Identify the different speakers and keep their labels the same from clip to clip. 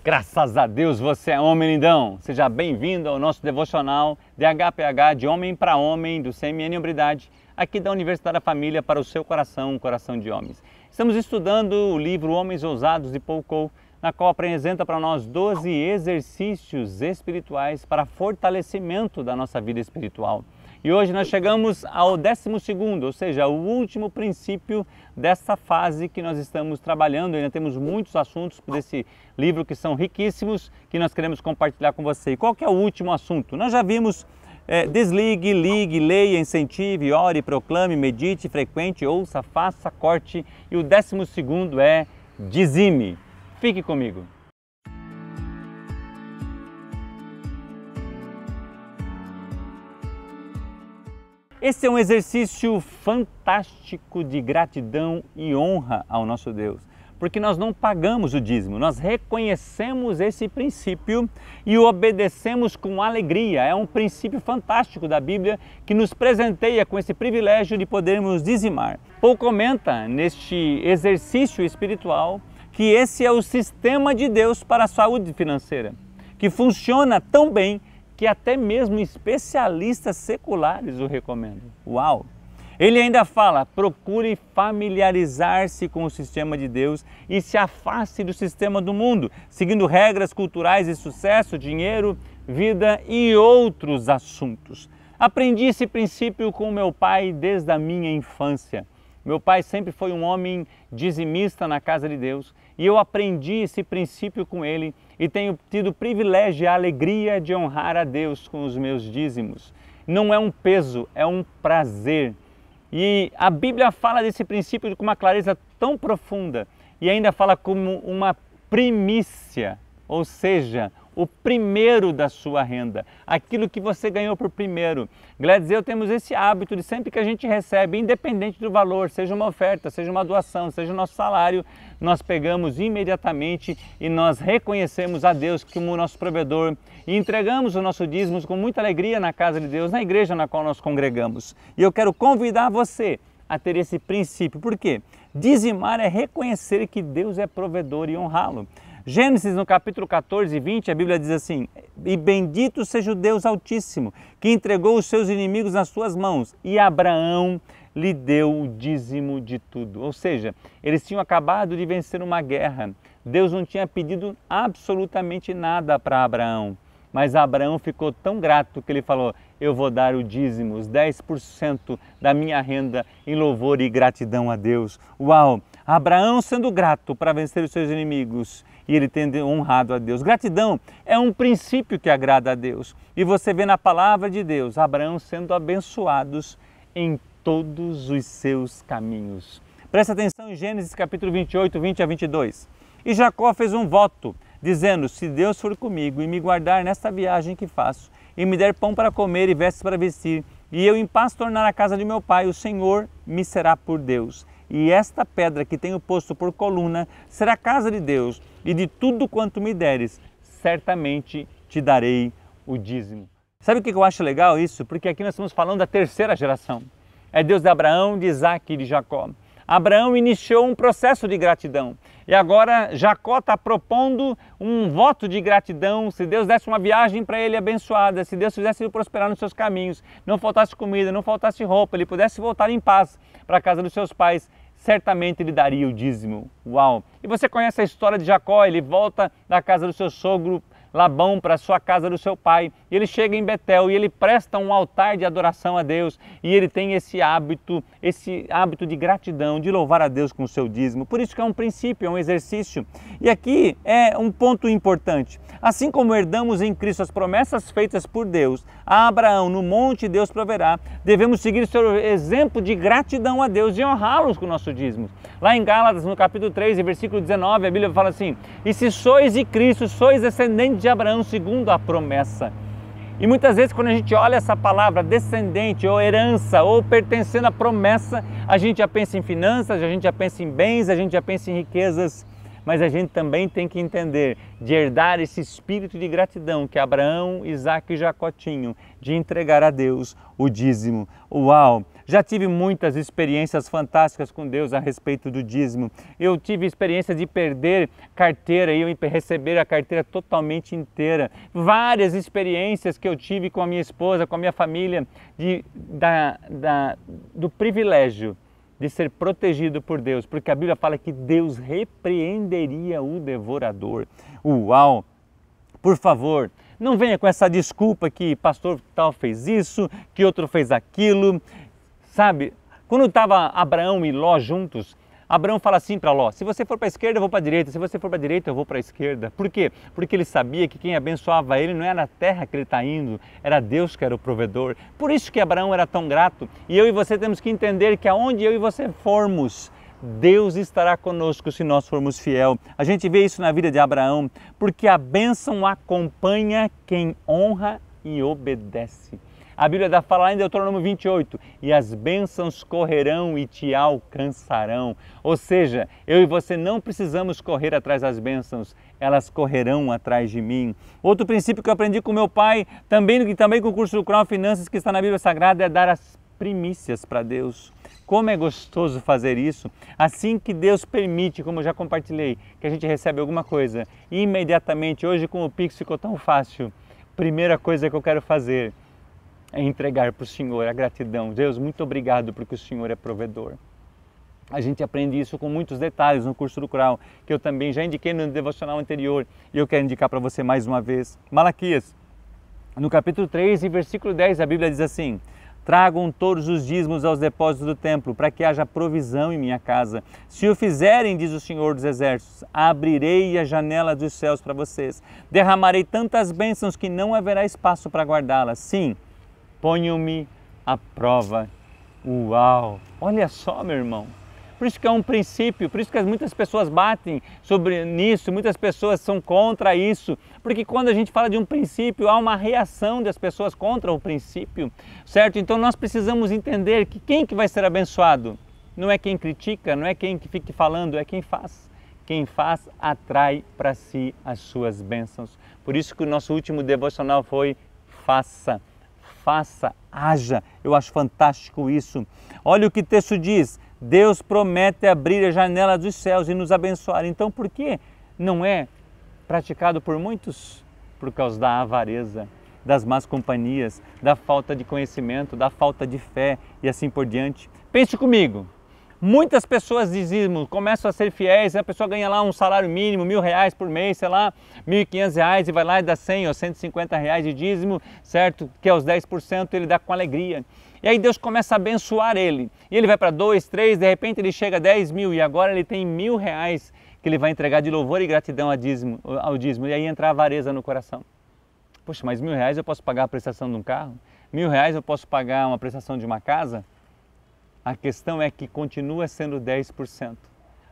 Speaker 1: Graças a Deus você é homem lindão! Seja bem-vindo ao nosso devocional DHPH de Homem para Homem do CMN Hombridade, aqui da Universidade da Família para o seu coração, um coração de homens. Estamos estudando o livro Homens Ousados de Paul Coe, na qual apresenta para nós 12 exercícios espirituais para fortalecimento da nossa vida espiritual. E hoje nós chegamos ao 12º, ou seja, o último princípio dessa fase que nós estamos trabalhando. Ainda temos muitos assuntos desse livro que são riquíssimos, que nós queremos compartilhar com você. E qual que é o último assunto? Nós já vimos desligue, ligue, leia, incentive, ore, proclame, medite, frequente, ouça, faça, corte. E o 12º é dizime. Fique comigo. Esse é um exercício fantástico de gratidão e honra ao nosso Deus, porque nós não pagamos o dízimo, nós reconhecemos esse princípio e o obedecemos com alegria. É um princípio fantástico da Bíblia que nos presenteia com esse privilégio de podermos dizimar. Paul comenta neste exercício espiritual que esse é o sistema de Deus para a saúde financeira, que funciona tão bem que até mesmo especialistas seculares o recomendam. Uau! Ele ainda fala, procure familiarizar-se com o sistema de Deus e se afaste do sistema do mundo, seguindo regras culturais de sucesso, dinheiro, vida e outros assuntos. Aprendi esse princípio com meu pai desde a minha infância. Meu pai sempre foi um homem dizimista na casa de Deus e eu aprendi esse princípio com ele e tenho tido o privilégio e a alegria de honrar a Deus com os meus dízimos. Não é um peso, é um prazer. E a Bíblia fala desse princípio com uma clareza tão profunda e ainda fala como uma primícia, ou seja, o primeiro da sua renda, aquilo que você ganhou por primeiro. Gladys e eu temos esse hábito de sempre que a gente recebe, independente do valor, seja uma oferta, seja uma doação, seja o nosso salário, nós pegamos imediatamente e nós reconhecemos a Deus como nosso provedor e entregamos o nosso dízimo com muita alegria na casa de Deus, na igreja na qual nós congregamos. E eu quero convidar você a ter esse princípio. Por quê? Dizimar é reconhecer que Deus é provedor e honrá-lo. Gênesis, no capítulo 14 e 20, a Bíblia diz assim: e bendito seja o Deus Altíssimo, que entregou os seus inimigos nas suas mãos, e Abraão lhe deu o dízimo de tudo. Ou seja, eles tinham acabado de vencer uma guerra. Deus não tinha pedido absolutamente nada para Abraão, mas Abraão ficou tão grato que ele falou: eu vou dar o dízimo, os 10% da minha renda em louvor e gratidão a Deus. Uau! Abraão sendo grato para vencer os seus inimigos e ele tendo honrado a Deus. Gratidão é um princípio que agrada a Deus. E você vê na palavra de Deus, Abraão sendo abençoados em todos os seus caminhos. Presta atenção em Gênesis capítulo 28, 20 a 22. E Jacó fez um voto, dizendo: se Deus for comigo e me guardar nesta viagem que faço, e me der pão para comer e vestes para vestir, e eu em paz tornar a casa de meu pai, o Senhor me será por Deus. E esta pedra que tenho posto por coluna será a casa de Deus, e de tudo quanto me deres, certamente te darei o dízimo. Sabe o que eu acho legal isso? Porque aqui nós estamos falando da terceira geração. É Deus de Abraão, de Isaac e de Jacó. Abraão iniciou um processo de gratidão e agora Jacó está propondo um voto de gratidão. Se Deus desse uma viagem para ele abençoada, se Deus fizesse ele prosperar nos seus caminhos, não faltasse comida, não faltasse roupa, ele pudesse voltar em paz para a casa dos seus pais, certamente ele daria o dízimo. Uau! E você conhece a história de Jacó, ele volta da casa do seu sogro Labão para a sua casa do seu pai, e ele chega em Betel e ele presta um altar de adoração a Deus e ele tem esse hábito de gratidão, de louvar a Deus com o seu dízimo. Por isso que é um princípio, é um exercício. E aqui é um ponto importante. Assim como herdamos em Cristo as promessas feitas por Deus a Abraão, no monte Deus proverá, devemos seguir seu exemplo de gratidão a Deus e honrá-los com o nosso dízimo. Lá em Gálatas, no capítulo 3, versículo 19, a Bíblia fala assim: e se sois de Cristo, sois descendentes de Abraão segundo a promessa. E muitas vezes quando a gente olha essa palavra descendente ou herança ou pertencendo à promessa, a gente já pensa em finanças, a gente já pensa em bens, a gente já pensa em riquezas. Mas a gente também tem que entender de herdar esse espírito de gratidão que Abraão, Isaac e Jacó tinham, de entregar a Deus o dízimo. Uau! Já tive muitas experiências fantásticas com Deus a respeito do dízimo. Eu tive experiência de perder carteira e eu receber a carteira totalmente inteira. Várias experiências que eu tive com a minha esposa, com a minha família, do privilégio de ser protegido por Deus, porque a Bíblia fala que Deus repreenderia o devorador. Uau! Por favor, não venha com essa desculpa que pastor tal fez isso, que outro fez aquilo. Sabe, quando estava Abraão e Ló juntos, Abraão fala assim para Ló: se você for para a esquerda, eu vou para a direita, se você for para a direita, eu vou para a esquerda. Por quê? Porque ele sabia que quem abençoava ele não era a terra que ele está indo, era Deus que era o provedor. Por isso que Abraão era tão grato. E eu e você temos que entender que aonde eu e você formos, Deus estará conosco se nós formos fiel. A gente vê isso na vida de Abraão, porque a bênção acompanha quem honra e obedece. A Bíblia fala lá em Deuteronômio 28, e as bênçãos correrão e te alcançarão. Ou seja, eu e você não precisamos correr atrás das bênçãos, elas correrão atrás de mim. Outro princípio que eu aprendi com meu pai, também com o curso do Crown Finanças que está na Bíblia Sagrada, é dar as primícias para Deus. Como é gostoso fazer isso. Assim que Deus permite, como eu já compartilhei, que a gente recebe alguma coisa, imediatamente, hoje com o Pix ficou tão fácil, primeira coisa que eu quero fazer é entregar para o Senhor a gratidão. Deus, muito obrigado porque o Senhor é provedor. A gente aprende isso com muitos detalhes no curso do Crown, que eu também já indiquei no devocional anterior e eu quero indicar para você mais uma vez. Malaquias, no capítulo 3 e versículo 10, a Bíblia diz assim: tragam todos os dízimos aos depósitos do templo, para que haja provisão em minha casa. Se o fizerem, diz o Senhor dos Exércitos, abrirei a janela dos céus para vocês. Derramarei tantas bênçãos que não haverá espaço para guardá-las. Sim, ponham-me à prova. Uau! Olha só, meu irmão. Por isso que é um princípio, por isso que muitas pessoas batem sobre nisso, muitas pessoas são contra isso, porque quando a gente fala de um princípio, há uma reação das pessoas contra o princípio, certo? Então nós precisamos entender que quem que vai ser abençoado? Não é quem critica, não é quem que fique falando, é quem faz. Quem faz atrai para si as suas bênçãos. Por isso que o nosso último devocional foi faça. Faça, haja. Eu acho fantástico isso. Olha o que o texto diz: Deus promete abrir a janela dos céus e nos abençoar. Então por que não é praticado por muitos? Por causa da avareza, das más companhias, da falta de conhecimento, da falta de fé e assim por diante. Pense comigo. Muitas pessoas dizem, começam a ser fiéis, a pessoa ganha lá um salário mínimo, R$1.000 por mês, sei lá, R$1.500 e vai lá e dá 100 ou R$150 de dízimo, certo? Que é os 10% ele dá com alegria. E aí Deus começa a abençoar ele. E ele vai para 2, 3, de repente ele chega a 10 mil e agora ele tem R$1.000 que ele vai entregar de louvor e gratidão ao dízimo. E aí entra a avareza no coração. Poxa, mas R$1.000 eu posso pagar a prestação de um carro? R$1.000 eu posso pagar uma prestação de uma casa? A questão é que continua sendo 10%.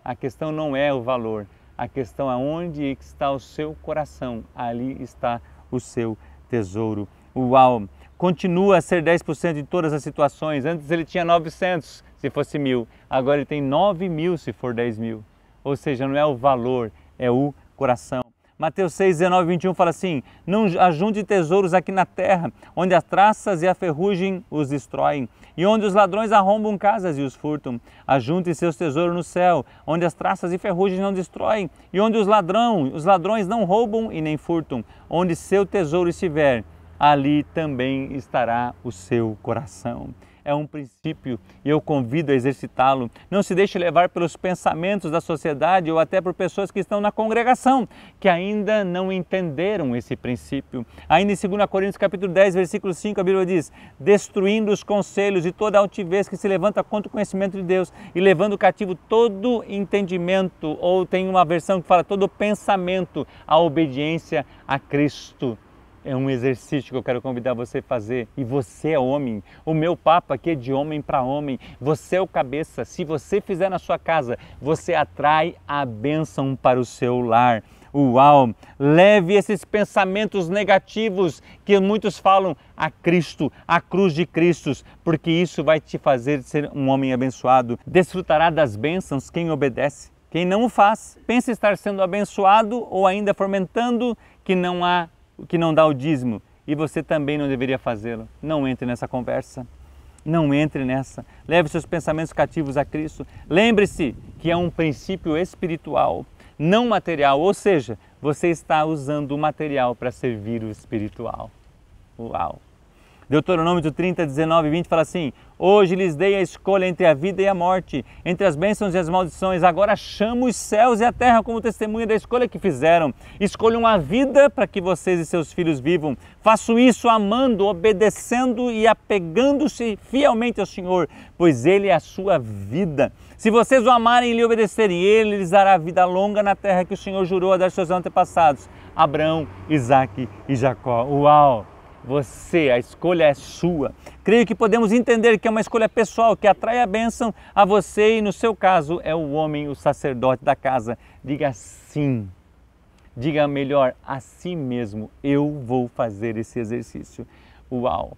Speaker 1: A questão não é o valor, a questão é onde está o seu coração, ali está o seu tesouro. Uau! Continua a ser 10% em todas as situações. Antes ele tinha 900 se fosse 1.000, agora ele tem 9.000 se for 10.000. Ou seja, não é o valor, é o coração. Mateus 6, 19 e 21 fala assim: não ajunte tesouros aqui na terra, onde as traças e a ferrugem os destroem, e onde os ladrões arrombam casas e os furtam. Ajunte seus tesouros no céu, onde as traças e ferrugem não destroem, e onde os ladrões não roubam e nem furtam. Onde seu tesouro estiver, ali também estará o seu coração. É um princípio e eu convido a exercitá-lo. Não se deixe levar pelos pensamentos da sociedade ou até por pessoas que estão na congregação, que ainda não entenderam esse princípio. Ainda em 2 Coríntios capítulo 10, versículo 5, a Bíblia diz: destruindo os conselhos e toda altivez que se levanta contra o conhecimento de Deus e levando cativo todo entendimento, ou tem uma versão que fala todo pensamento, à obediência a Cristo. É um exercício que eu quero convidar você a fazer. E você é homem. O meu papo aqui é de homem para homem. Você é o cabeça. Se você fizer na sua casa, você atrai a bênção para o seu lar. Uau! Leve esses pensamentos negativos que muitos falam a Cristo, a cruz de Cristo, porque isso vai te fazer ser um homem abençoado. Desfrutará das bênçãos quem obedece. Quem não o faz, pensa estar sendo abençoado ou ainda fomentando que não dá o dízimo, e você também não deveria fazê-lo. Não entre nessa conversa. Não entre nessa. Leve seus pensamentos cativos a Cristo. Lembre-se que é um princípio espiritual, não material. Ou seja, você está usando o material para servir o espiritual. Uau! Deuteronômio 30, 19 e 20 fala assim: hoje lhes dei a escolha entre a vida e a morte, entre as bênçãos e as maldições. Agora chamo os céus e a terra como testemunha da escolha que fizeram. Escolham a vida para que vocês e seus filhos vivam. Faço isso amando, obedecendo e apegando-se fielmente ao Senhor, pois Ele é a sua vida. Se vocês o amarem e lhe obedecerem, Ele lhes dará vida longa na terra que o Senhor jurou a dar aos seus antepassados, Abraão, Isaque e Jacó. Uau! Você, a escolha é sua. Creio que podemos entender que é uma escolha pessoal que atrai a bênção a você e, no seu caso, é o homem, o sacerdote da casa. Diga sim. Diga melhor, a si mesmo, eu vou fazer esse exercício. Uau!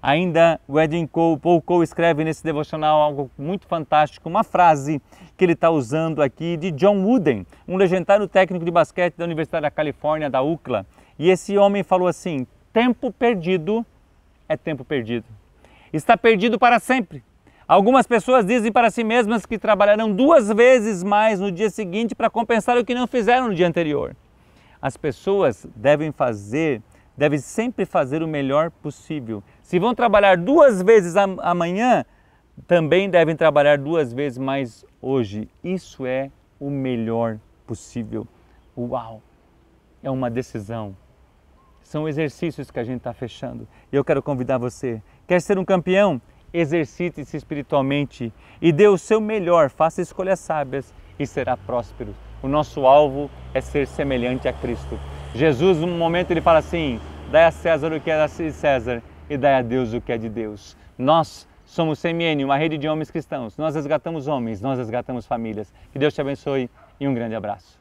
Speaker 1: Ainda o Paul Cole escreve nesse devocional algo muito fantástico, uma frase que ele está usando aqui de John Wooden, um legendário técnico de basquete da Universidade da Califórnia, da UCLA. E esse homem falou assim: tempo perdido é tempo perdido. Está perdido para sempre. Algumas pessoas dizem para si mesmas que trabalharão 2 vezes mais no dia seguinte para compensar o que não fizeram no dia anterior. As pessoas devem sempre fazer o melhor possível. Se vão trabalhar 2 vezes amanhã, também devem trabalhar 2 vezes mais hoje. Isso é o melhor possível. Uau! É uma decisão. São exercícios que a gente está fechando. E eu quero convidar você. Quer ser um campeão? Exercite-se espiritualmente e dê o seu melhor. Faça escolhas sábias e será próspero. O nosso alvo é ser semelhante a Cristo. Jesus, num momento, ele fala assim: dai a César o que é de César e dai a Deus o que é de Deus. Nós somos CMN, uma rede de homens cristãos. Nós resgatamos homens, nós resgatamos famílias. Que Deus te abençoe e um grande abraço.